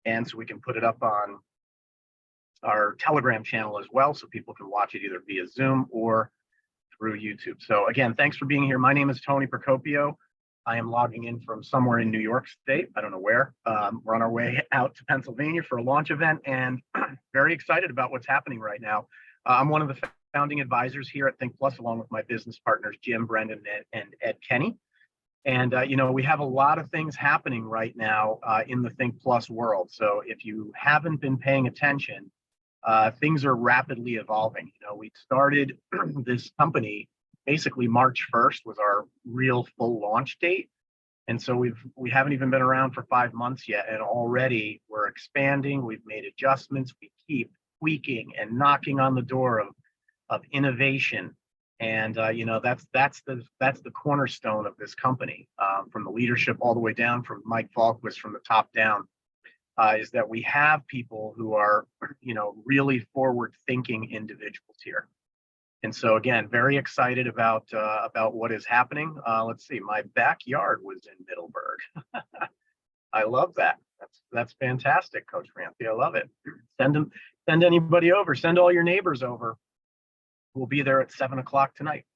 And so we can put it up on our Telegram channel as well, so people can watch it either via Zoom or through YouTube. So again, thanks for being here. My name is Tony Procopio. I am logging in from somewhere in New York State. I don't know where. We're on our way out to Pennsylvania for a launch event, and very excited about what's happening right now. I'm one of the founding advisors here at Think Plus, along with my business partners, Jim, Brendan, and Ed Kenny. And, we have a lot of things happening right now in the Think Plus world. So if you haven't been paying attention, things are rapidly evolving. We started this company basically March 1st was our real full launch date. And so we haven't even been around for 5 months yet. And already we're expanding. We've made adjustments. We keep tweaking and knocking on the door of innovation. And that's the cornerstone of this company, from the leadership all the way down, from Mike Falquist from the top down, is that we have people who are really forward-thinking individuals here. And so again, very excited about what is happening. Let's see, my backyard was in Middleburg. I love that. That's fantastic, Coach Francie. I love it. Send anybody over. Send all your neighbors over. We'll be there at 7 o'clock tonight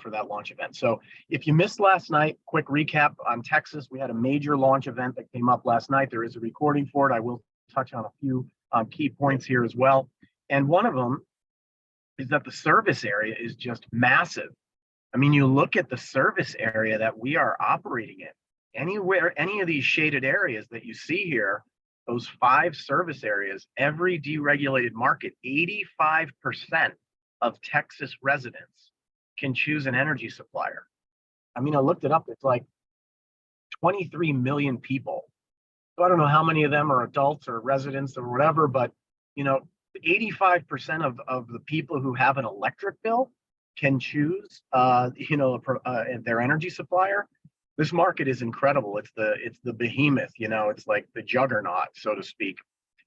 for that launch event. So if you missed last night, quick recap on Texas. We had a major launch event that came up last night. There is a recording for it. I will touch on a few key points here as well. And one of them is that the service area is just massive. I mean, you look at the service area that we are operating in. Anywhere, any of these shaded areas that you see here, those 5 service areas, every deregulated market, 85% of Texas residents can choose an energy supplier. I mean, I looked it up. It's like 23 million people. So I don't know how many of them are adults or residents or whatever, but 85% of the people who have an electric bill can choose their energy supplier. This market is incredible. It's the behemoth, it's like the juggernaut, so to speak.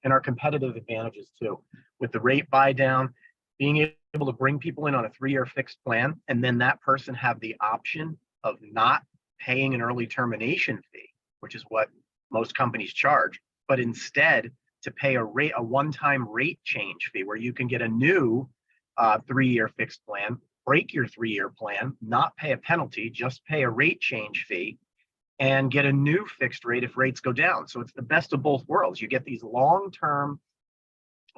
And our competitive advantages too, with the rate buy down, being able to bring people in on a 3-year fixed plan, and then that person have the option of not paying an early termination fee, which is what most companies charge, but instead to pay a one-time rate change fee, where you can get a new 3-year fixed plan, break your 3-year plan, not pay a penalty, just pay a rate change fee, and get a new fixed rate if rates go down. So it's the best of both worlds. You get these long-term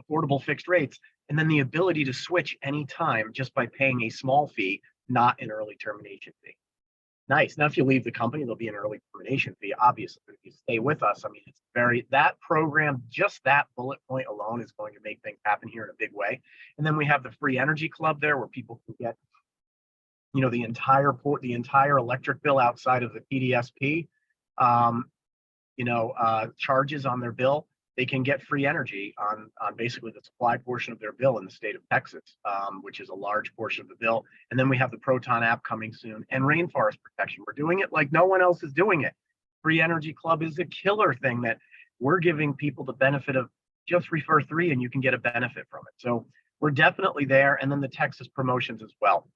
affordable fixed rates, and then the ability to switch anytime just by paying a small fee, not an early termination fee. Nice. Now, if you leave the company, there'll be an early termination fee, obviously. If you stay with us, I mean, that program, just that bullet point alone is going to make things happen here in a big way. And then we have the free energy club there, where people can get, the entire electric bill outside of the PDSP, charges on their bill. They can get free energy on basically the supply portion of their bill in the state of Texas, which is a large portion of the bill. And then we have the Proton app coming soon, and rainforest protection. We're doing it like no one else is doing it. Free Energy Club is a killer thing that we're giving people the benefit of. Just refer 3 and you can get a benefit from it. So we're definitely there. And then the Texas promotions as well.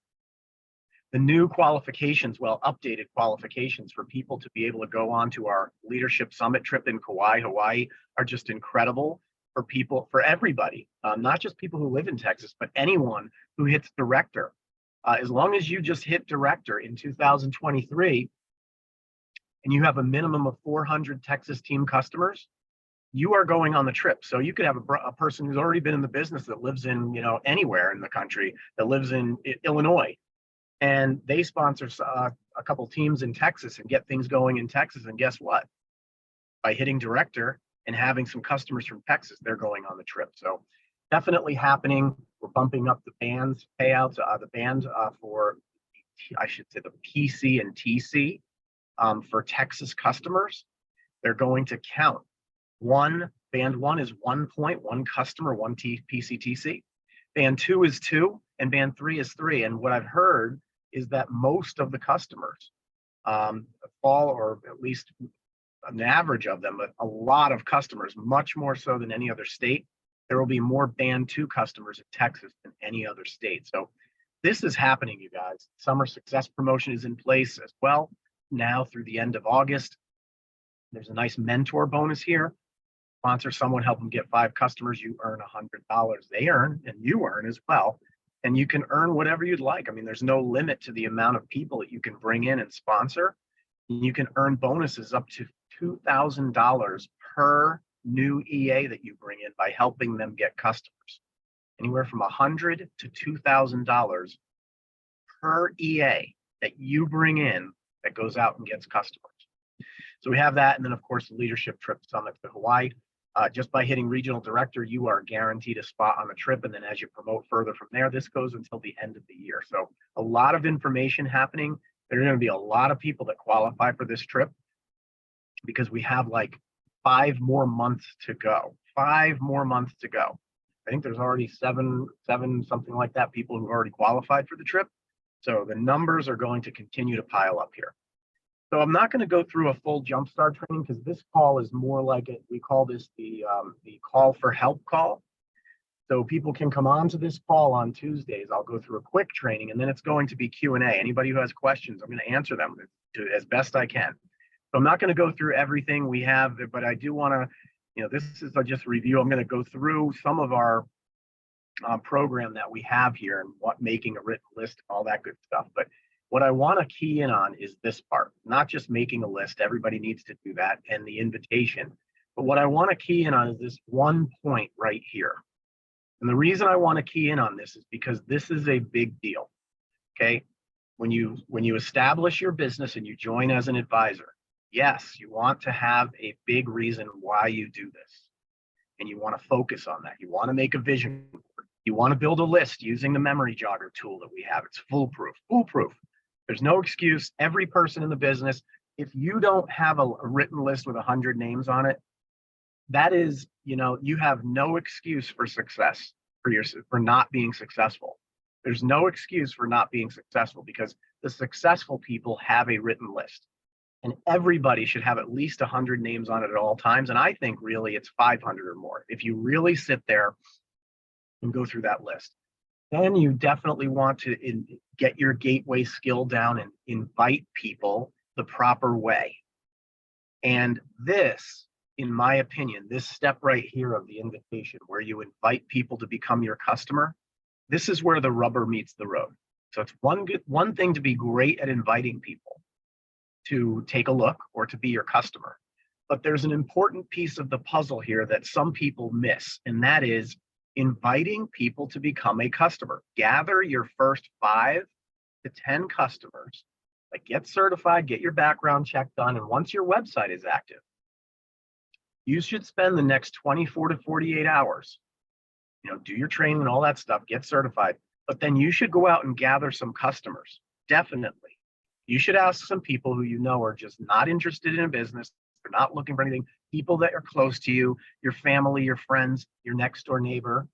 The new qualifications, updated qualifications for people to be able to go on to our leadership summit trip in Kauai, Hawaii, are just incredible for everybody, not just people who live in Texas, but anyone who hits director. As long as you just hit director in 2023 and you have a minimum of 400 Texas team customers, you are going on the trip. So you could have a person who's already been in the business that lives in, anywhere in the country, that lives in Illinois, and they sponsor a couple teams in Texas and get things going in Texas. And guess what? By hitting director and having some customers from Texas, they're going on the trip. So definitely happening. We're bumping up the band's payouts, the band for, I should say, the PC and TC for Texas customers. They're going to count. Band 1 is 1 point, 1 customer, 1 PCTC. Band 2 is 2, and band 3 is 3. And what I've heard is that most of the customers fall, or at least an average of them, but a lot of customers, much more so than any other state. There will be more band 2 customers in Texas than any other state. So this is happening, you guys. Summer Success Promotion is in place as well now through the end of August. There's a nice mentor bonus here. sponsor someone, help them get 5 customers, you earn $100. They earn and you earn as well. And you can earn whatever you'd like. I mean, there's no limit to the amount of people that you can bring in and sponsor. You can earn bonuses up to $2,000 per new EA that you bring in by helping them get customers. Anywhere from $100 to $2,000 per EA that you bring in that goes out and gets customers. So we have that. And then, of course, the Leadership Trip Summit to Hawaii. Just by hitting regional director, you are guaranteed a spot on the trip. And then as you promote further from there, this goes until the end of the year. So a lot of information happening. There are going to be a lot of people that qualify for this trip because we have like 5 more months to go. 5 more months to go. I think there's already seven, something like that, people who've already qualified for the trip. So the numbers are going to continue to pile up here. So I'm not going to go through a full Jumpstart training because this call is more like we call this the call for help call. So people can come on to this call on Tuesdays. I'll go through a quick training and then it's going to be Q&A. Anybody who has questions, I'm going to answer them as best I can. So I'm not going to go through everything we have, but I do want to, this is just a review. I'm going to go through some of our program that we have here and what making a written list, all that good stuff. But what I want to key in on is this part, not just making a list. Everybody needs to do that and the invitation. But what I want to key in on is this one point right here. And the reason I want to key in on this is because this is a big deal. Okay. When you establish your business and you join as an advisor, yes, you want to have a big reason why you do this. And you want to focus on that. You want to make a vision board. You want to build a list using the memory jogger tool that we have. It's foolproof. There's no excuse. Every person in the business, if you don't have a written list with 100 names on it, that is, you have no excuse for success, for not being successful. There's no excuse for not being successful because the successful people have a written list. And everybody should have at least 100 names on it at all times. And I think really it's 500 or more. If you really sit there and go through that list, then you definitely want to get your gateway skill down and invite people the proper way. And this, in my opinion, this step right here of the invitation, where you invite people to become your customer, this is where the rubber meets the road. So it's one thing to be great at inviting people to take a look or to be your customer. But there's an important piece of the puzzle here that some people miss, and that is inviting people to become a customer. Gather your first 5 to 10 customers, like get certified, get your background check done, and once your website is active, you should spend the next 24 to 48 hours, do your training and all that stuff, get certified, but then you should go out and gather some customers, definitely. You should ask some people who are just not interested in a business. They're not looking for anything. People that are close to you, your family, your friends, your next door neighbor,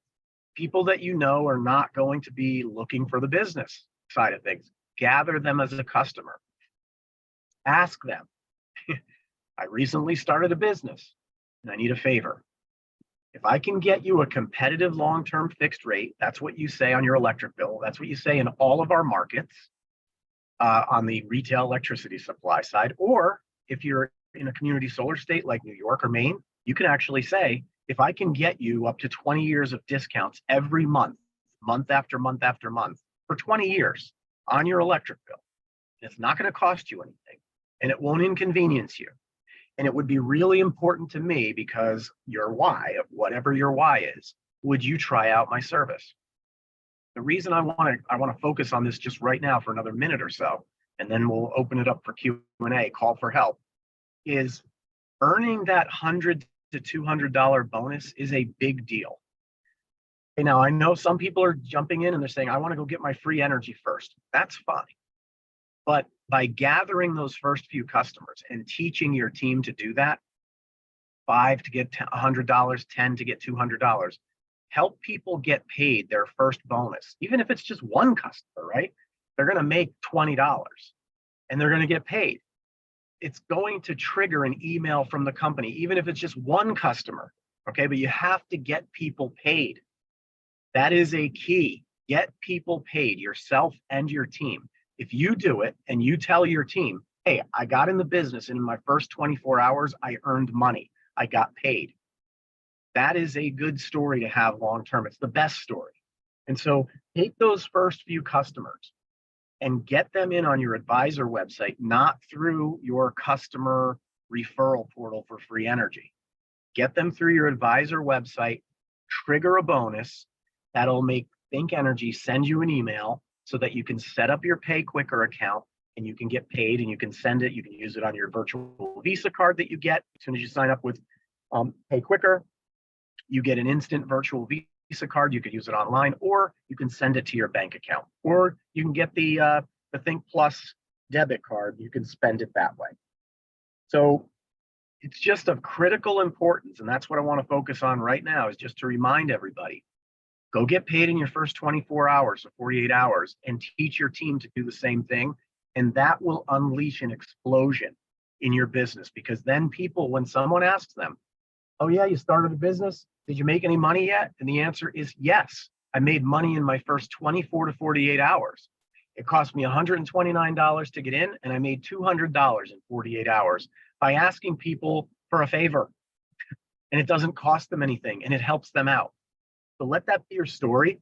people that are not going to be looking for the business side of things. Gather them as a customer. Ask them, I recently started a business and I need a favor. If I can get you a competitive long-term fixed rate, that's what you say on your electric bill. That's what you say in all of our markets. On the retail electricity supply side, or if you're in a community solar state like New York or Maine, you can actually say, if I can get you up to 20 years of discounts every month, month after month after month, for 20 years on your electric bill, it's not going to cost you anything and it won't inconvenience you. And it would be really important to me because your why, whatever your why is, would you try out my service? The reason I want to focus on this just right now for another minute or so, and then we'll open it up for Q&A, call for help, is earning that $100 to $200 bonus is a big deal. Okay, now, I know some people are jumping in and they're saying, I want to go get my free energy first. That's fine. But by gathering those first few customers and teaching your team to do that, 5 to get $100, 10 to get $200, help people get paid their first bonus, even if it's just one customer, right? They're going to make $20 and they're going to get paid. It's going to trigger an email from the company, even if it's just one customer, okay? But you have to get people paid. That is a key. Get people paid, yourself and your team. If you do it and you tell your team, hey, I got in the business and in my first 24 hours, I earned money. I got paid. that is a good story to have long-term. It's the best story. And so take those first few customers and get them in on your advisor website, not through your customer referral portal for free energy. Get them through your advisor website, trigger a bonus that'll make Think Energy send you an email so that you can set up your Pay Quicker account and you can get paid, and you can send it. You can use it on your virtual Visa card that you get as soon as you sign up with Pay Quicker. You get an instant virtual Visa card. You could use it online, or you can send it to your bank account, or you can get the Think Plus debit card. You can spend it that way. So it's just of critical importance, and that's what I want to focus on right now, is just to remind everybody, go get paid in your first 24 hours or 48 hours and teach your team to do the same thing. And that will unleash an explosion in your business, because then people, when someone asks them, oh yeah, you started a business, did you make any money yet? And the answer is yes, I made money in my first 24 to 48 hours. It cost me $129 to get in, and I made $200 in 48 hours by asking people for a favor. And it doesn't cost them anything, and it helps them out. So let that be your story.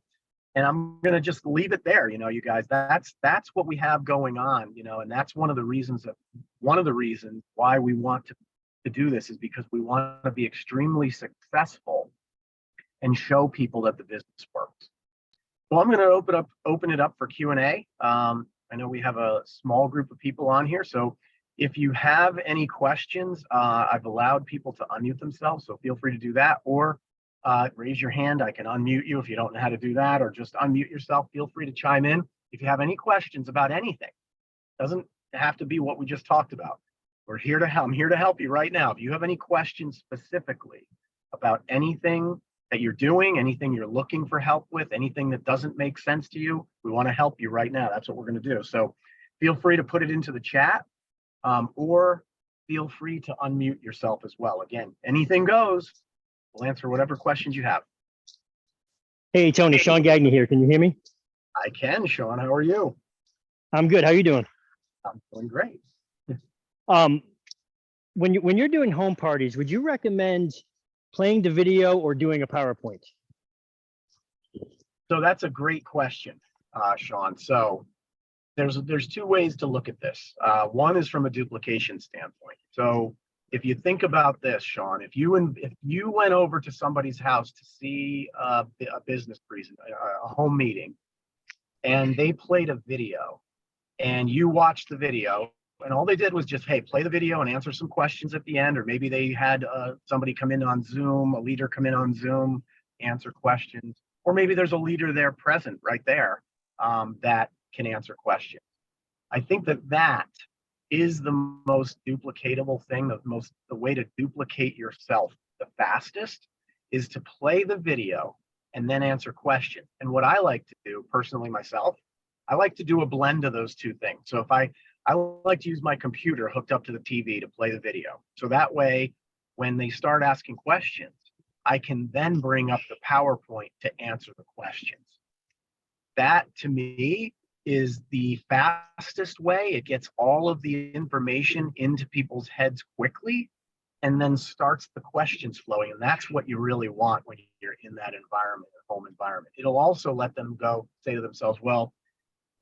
And I'm going to just leave it there. You guys, that's what we have going on, and that's one of the reasons why we want to do this, is because we want to be extremely successful and show people that the business works. So I'm going to open it up for Q&A. I know we have a small group of people on here, so if you have any questions, I've allowed people to unmute themselves, so feel free to do that, or raise your hand. I can unmute you if you don't know how to do that, or just unmute yourself. Feel free to chime in if you have any questions about anything. Doesn't have to be what we just talked about. We're here to help. I'm here to help you right now. If you have any questions specifically about anything that you're doing, anything you're looking for help with, anything that doesn't make sense to you, we want to help you right now. That's what we're going to do. So feel free to put it into the chat, or feel free to unmute yourself as well. Again, anything goes. We'll answer whatever questions you have. Hey, Tony, Sean Gagne here. Can you hear me? I can, Sean. How are you? I'm good. How are you doing? I'm doing great. When you're doing home parties, would you recommend playing the video or doing a PowerPoint? So that's a great question, Sean. So there's two ways to look at this. One is from a duplication standpoint. So if you think about this, Sean, if you went over to somebody's house to see a business presentation, a home meeting, and they played a video, and you watched the video, and all they did was just, hey, play the video and answer some questions at the end, or maybe they had somebody come in on Zoom, a leader come in on Zoom, answer questions, or maybe there's a leader there present right there that can answer questions. I think that is the most duplicatable thing. The way to duplicate yourself the fastest is to play the video and then answer questions. And what I like to do personally myself, I like to do a blend of those two things. So if I like to use my computer hooked up to the TV to play the video. So that way, when they start asking questions, I can then bring up the PowerPoint to answer the questions. That to me is the fastest way. It gets all of the information into people's heads quickly and then starts the questions flowing. And that's what you really want when you're in that environment, a home environment. It'll also let them go say to themselves, well,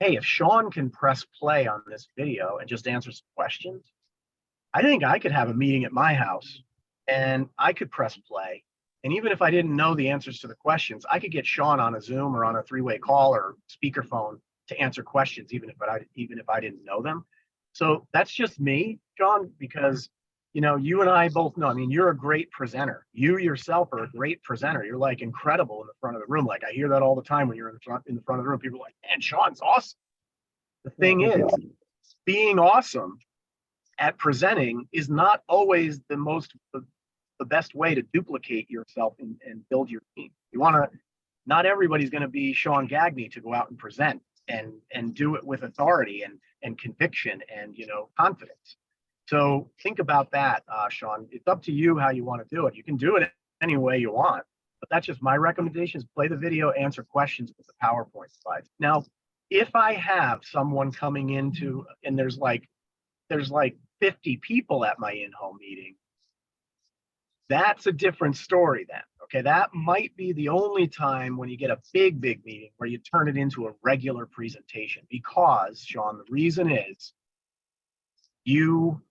hey, if Sean can press play on this video and just answer some questions, I think I could have a meeting at my house and I could press play. And even if I didn't know the answers to the questions, I could get Sean on a Zoom or on a three-way call or speakerphone to answer questions, even if I didn't know them. So that's just me, John, because you and I both know. I mean, you're a great presenter. You yourself are a great presenter. You're like incredible in the front of the room. Like I hear that all the time when you're in the front of the room. People are like, man, Sean's awesome. The thing is, being awesome at presenting is not always the best way to duplicate yourself and build your team. Not everybody's going to be Sean Gagne to go out and present and do it with authority and conviction and confidence. So think about that, Sean. It's up to you how you want to do it. You can do it any way you want, but that's just my recommendation, is play the video, answer questions with the PowerPoint slides. Now, if I have someone coming into, and there's like 50 people at my in-home meeting, that's a different story then, Okay, that might be the only time when you get a big meeting where you turn it into a regular presentation, because, Sean, the reason is you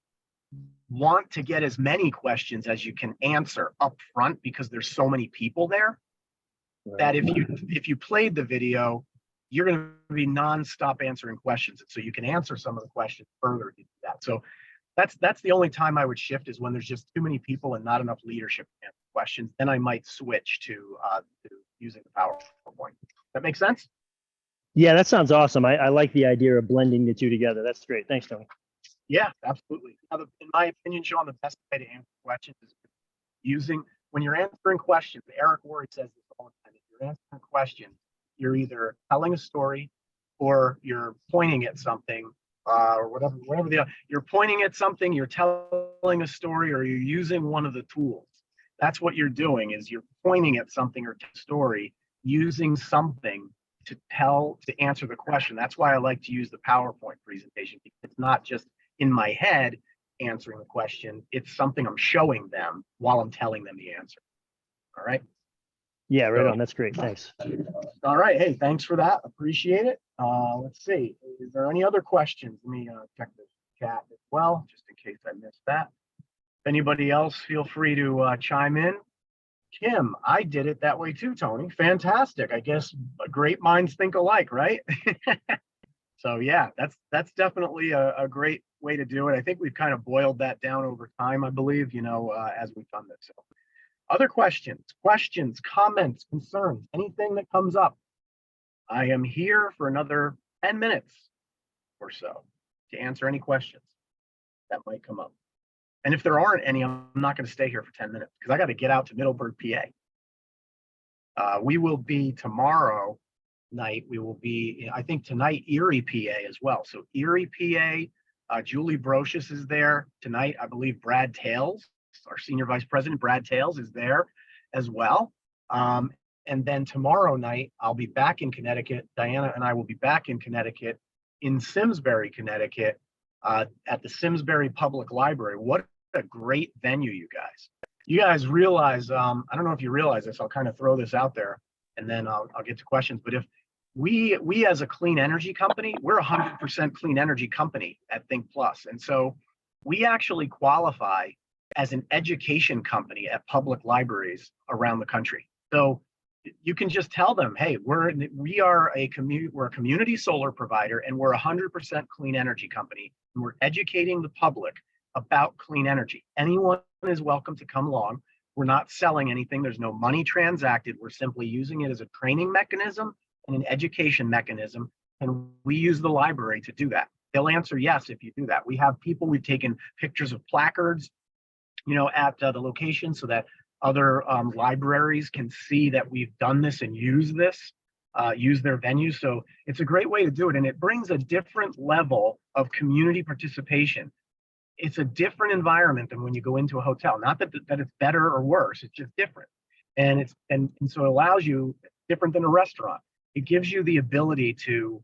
want to get as many questions as you can answer up front, because there's so many people there that if you played the video, you're going to be nonstop answering questions. So you can answer some of the questions further if you do that. So that's the only time I would shift, is when there's just too many people and not enough leadership to answer questions. Then I might switch to using the PowerPoint. That makes sense? Yeah, that sounds awesome. I like the idea of blending the two together. That's great. Thanks, Tony. Yeah, absolutely. Now, in my opinion, Sean, the best way to answer questions is when you're answering questions. Eric Worre says this all the time. If you're answering questions, you're either telling a story or you're pointing at something, or whatever you're pointing at something, you're telling a story, or you're using one of the tools. That's what you're doing, is you're pointing at something or story, using something to answer the question. That's why I like to use the PowerPoint presentation, because it's not just in my head answering the question, it's something I'm showing them while I'm telling them the answer. All right. Yeah, right on. That's great. Thanks. All right. Hey, thanks for that. Appreciate it. Let's see. Is there any other questions? Let me check the chat as well, just in case I missed that. If anybody else, feel free to chime in. Kim, I did it that way too, Tony. Fantastic. I guess great minds think alike, right? So yeah, that's definitely a great way to do it. I think we've kind of boiled that down over time, I believe, as we've done this. So, other questions, comments, concerns, anything that comes up. I am here for another 10 minutes or so to answer any questions that might come up. And if there aren't any, I'm not going to stay here for 10 minutes, because I got to get out to Middleburg, PA. We will be tomorrow night. We will be, I think tonight, Erie, PA as well. So Erie, PA, Julie Brocious is there tonight. I believe Brad Tales, our senior vice president, Brad Tales, is there as well. And then tomorrow night, I'll be back in Connecticut. Diana and I will be back in Connecticut, in Simsbury, Connecticut, at the Simsbury Public Library. What a great venue, you guys. You guys realize, I don't know if you realize this, I'll kind of throw this out there and then I'll get to questions. But if we as a clean energy company, we're 100% clean energy company at Think Plus. And so we actually qualify as an education company at public libraries around the country. So you can just tell them, hey, we're a community solar provider, and we're 100% clean energy company, and we're educating the public about clean energy. Anyone is welcome to come along. We're not selling anything. There's no money transacted. We're simply using it as a training mechanism and an education mechanism, and we use the library to do that. They'll answer yes if you do that. We have people, we've taken pictures of placards, at the location, so that other libraries can see that we've done this and use their venues. So it's a great way to do it, and it brings a different level of community participation. It's a different environment than when you go into a hotel. Not that it's better or worse, it's just different. And so it allows you, different than a restaurant. It gives you the ability to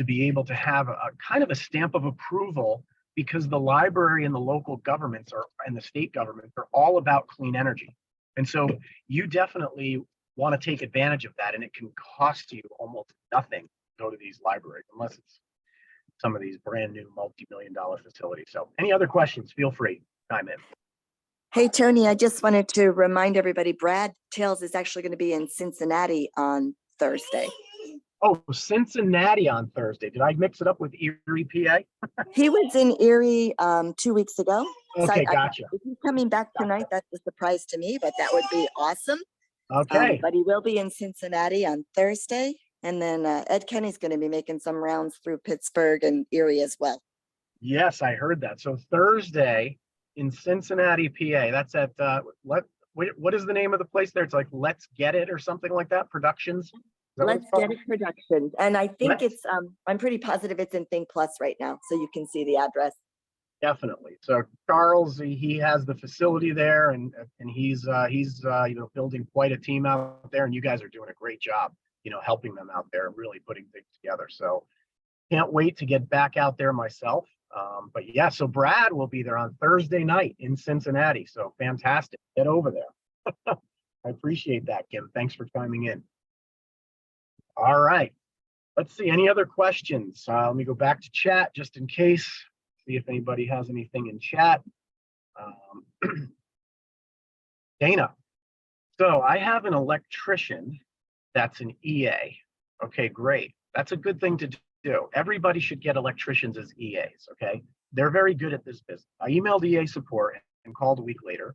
be able to have a kind of a stamp of approval, because the library and the local governments and the state governments are all about clean energy. And so you definitely want to take advantage of that, and it can cost you almost nothing to go to these libraries, unless it's some of these brand new multi-million-dollar facilities. So any other questions, feel free, chime in. Hey, Tony, I just wanted to remind everybody, Brad Tales is actually going to be in Cincinnati on Thursday. Oh, Cincinnati on Thursday. Did I mix it up with Erie, PA? He was in Erie 2 weeks ago. Okay, So gotcha. if he's coming back tonight, that's a surprise to me, but that would be awesome. Okay. But he will be in Cincinnati on Thursday. And then Ed Kenny's going to be making some rounds through Pittsburgh and Erie as well. Yes, I heard that. So Thursday in Cincinnati, PA. That's at what is the name of the place there? It's like Let's Get It or something like that. Productions. Let's Get It Productions. And I think I'm pretty positive it's in Think Plus right now, so you can see the address. Definitely. So Charles, he has the facility there, and he's building quite a team out there, and you guys are doing a great job, helping them out there and really putting things together. So can't wait to get back out there myself. But yeah, so Brad will be there on Thursday night in Cincinnati. So fantastic. Get over there. I appreciate that, Kim. Thanks for chiming in. All right. Let's see. Any other questions? Let me go back to chat just in case. See if anybody has anything in chat. Dana. So I have an electrician that's an EA. Okay, great. That's a good thing to do. Everybody should get electricians as EAs, okay? They're very good at this business. I emailed EA support and called a week later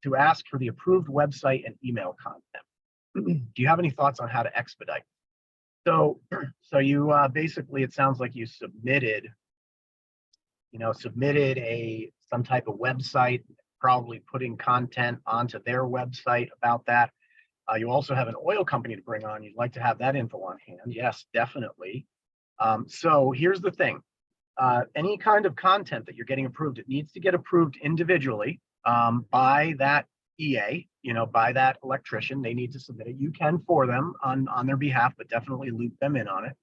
to ask for the approved website and email content. Do you have any thoughts on how to expedite? So you basically, it sounds like you submitted some type of website, probably putting content onto their website about that. You also have an oil company to bring on. You'd like to have that info on hand. Yes, definitely. So here's the thing. Any kind of content that you're getting approved, it needs to get approved individually by that EA, by that electrician. They need to submit it. You can for them on their behalf, but definitely loop them in on it.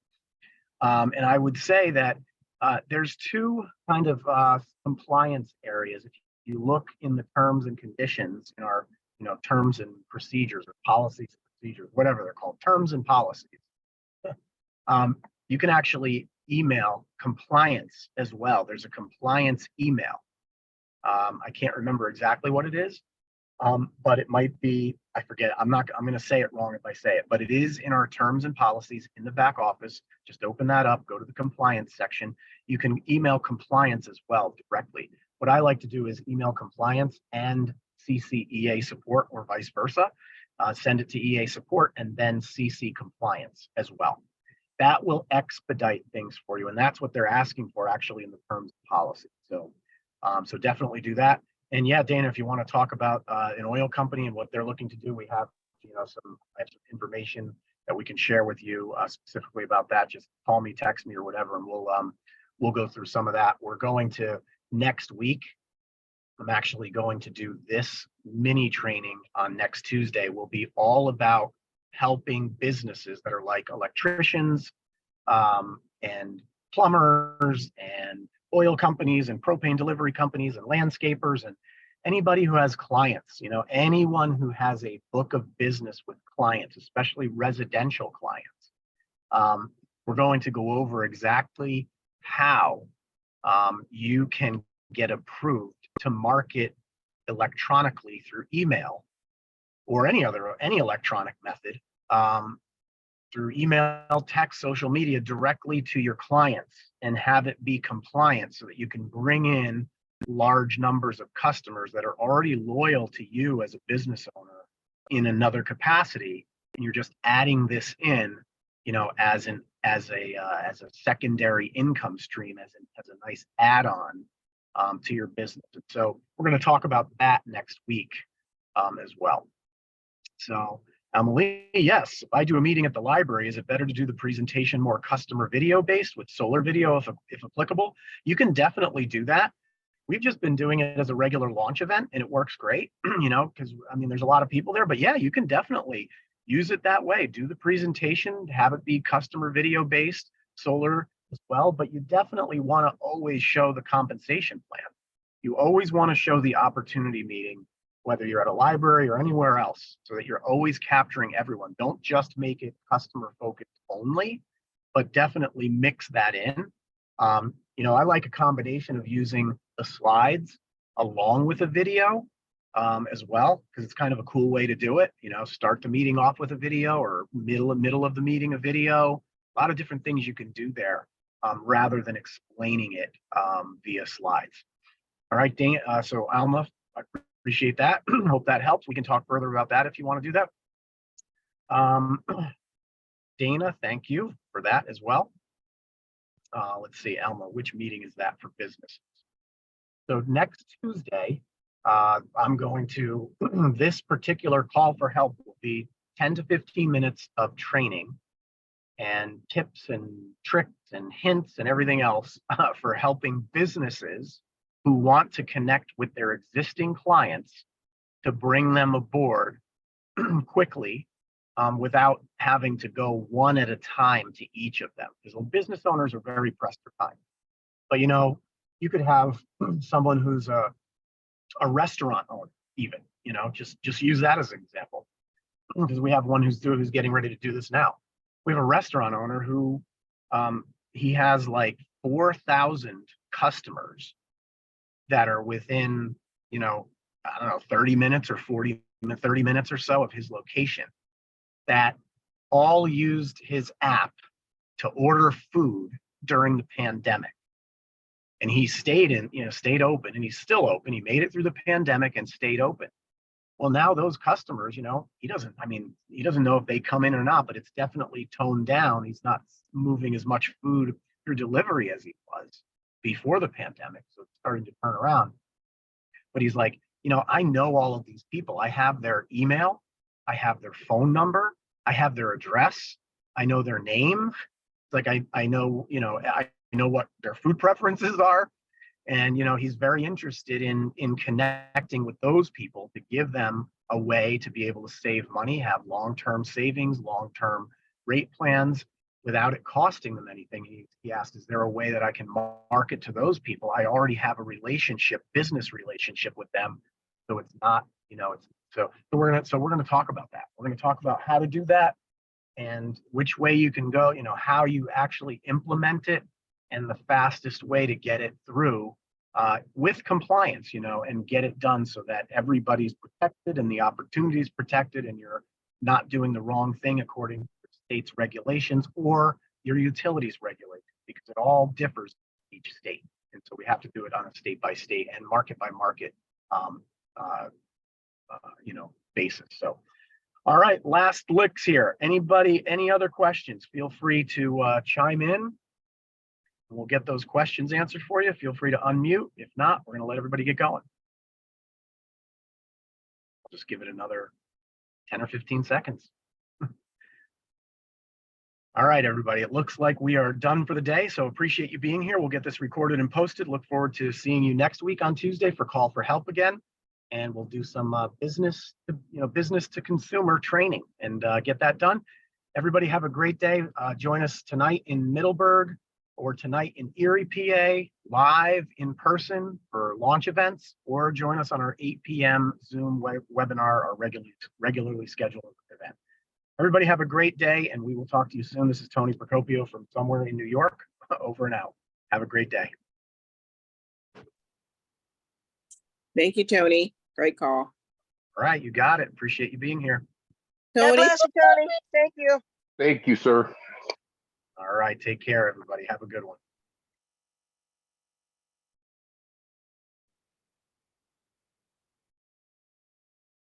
And I would say that there's two kind of compliance areas. If you look in the terms and conditions in our terms and procedures or policies and procedures, whatever they're called, terms and policies, you can actually email compliance as well. There's a compliance email. I can't remember exactly what it is, but it might be, I forget, I'm going to say it wrong if I say it, but it is in our terms and policies in the back office. Just open that up, go to the compliance section. You can email compliance as well directly. What I like to do is email compliance and CC EA support or vice versa. Send it to EA support and then CC compliance as well. That will expedite things for you. And that's what they're asking for actually in the terms and policy. So definitely do that. And yeah, Dana, if you want to talk about an oil company and what they're looking to do, we have, I have some information that we can share with you specifically about that. Just call me, text me, or whatever, and we'll go through some of that. We're going to next week. I'm actually going to do this mini training on next Tuesday. Will be all about helping businesses that are like electricians and plumbers and oil companies and propane delivery companies and landscapers and anybody who has clients, anyone who has a book of business with clients, especially residential clients. We're going to go over exactly how you can get approved to market electronically through email or any electronic method, through email, text, social media, directly to your clients and have it be compliant so that you can bring in large numbers of customers that are already loyal to you as a business owner in another capacity. And you're just adding this in, as a secondary income stream, as a nice add-on to your business. And so we're going to talk about that next week as well. So Emily, yes, if I do a meeting at the library, is it better to do the presentation more customer video based with solar video if applicable? You can definitely do that. We've just been doing it as a regular launch event and it works great, because there's a lot of people there, but yeah, you can definitely use it that way. Do the presentation, have it be customer video based, solar as well, but you definitely want to always show the compensation plan. You always want to show the opportunity meeting, whether you're at a library or anywhere else, so that you're always capturing everyone. Don't just make it customer focused only, but definitely mix that in. I like a combination of using the slides along with a video as well, because it's kind of a cool way to do it. Start the meeting off with a video or middle of the meeting a video. A lot of different things you can do there rather than explaining it via slides. All right, Dana, so Alma, I appreciate that. Hope that helps. We can talk further about that if you want to do that. Dana, thank you for that as well. Let's see, Alma, which meeting is that for business? So next Tuesday, I'm going to, this particular call for help will be 10 to 15 minutes of training and tips and tricks and hints and everything else for helping businesses who want to connect with their existing clients to bring them aboard quickly without having to go one at a time to each of them. Because business owners are very pressed for time. But you could have someone who's a restaurant owner even, just use that as an example. because we have one who's getting ready to do this now. We have a restaurant owner who he has like 4,000 customers that are within, you know, I don't know, 30 minutes or 30 minutes or so of his location that all used his app to order food during the pandemic. And he stayed open, and he's still open. He made it through the pandemic and stayed open. Well, now those customers, you know, he doesn't know if they come in or not, but it's definitely toned down. He's not moving as much food through delivery as he was before the pandemic. So it's starting to turn around. But he's like, you know, I know all of these people. I have their email, I have their phone number, I have their address, I know their name. It's like I know, you know, I know what their food preferences are. And, you know, he's very interested in connecting with those people to give them a way to be able to save money, have long-term savings, long-term rate plans without it costing them anything. He asked, is there a way that I can market to those people? I already have a business relationship with them. So it's not, you know, so we're going to talk about that. We're going to talk about how to do that and which way you can go, you know, how you actually implement it, and the fastest way to get it through with compliance, you know, and get it done so that everybody's protected and the opportunity is protected, and you're not doing the wrong thing according to the state's regulations or your utilities regulations, because it all differs in each state. And so we have to do it on a state by state and market by market, you know, basis. So, all right, last licks here. Anybody, any other questions? Feel free to chime in. We'll get those questions answered for you. Feel free to unmute. If not, we're going to let everybody get going. I'll just give it another 10 or 15 seconds. All right, everybody. It looks like we are done for the day. So appreciate you being here. We'll get this recorded and posted. Look forward to seeing you next week on Tuesday for Call for Help again. And we'll do some business to consumer training and get that done. Everybody have a great day. Join us tonight in Middleburg, or tonight in Erie, PA, live in person for launch events, or join us on our 8 p.m. Zoom webinar, our regularly scheduled event. Everybody have a great day, and we will talk to you soon. This is Tony Procopio from somewhere in New York. Over and out. Have a great day. Thank you, Tony. Great call. All right, you got it. Appreciate you being here. God Tony, bless you, Tony. Thank you. Thank you, sir. All right, take care, everybody. Have a good one.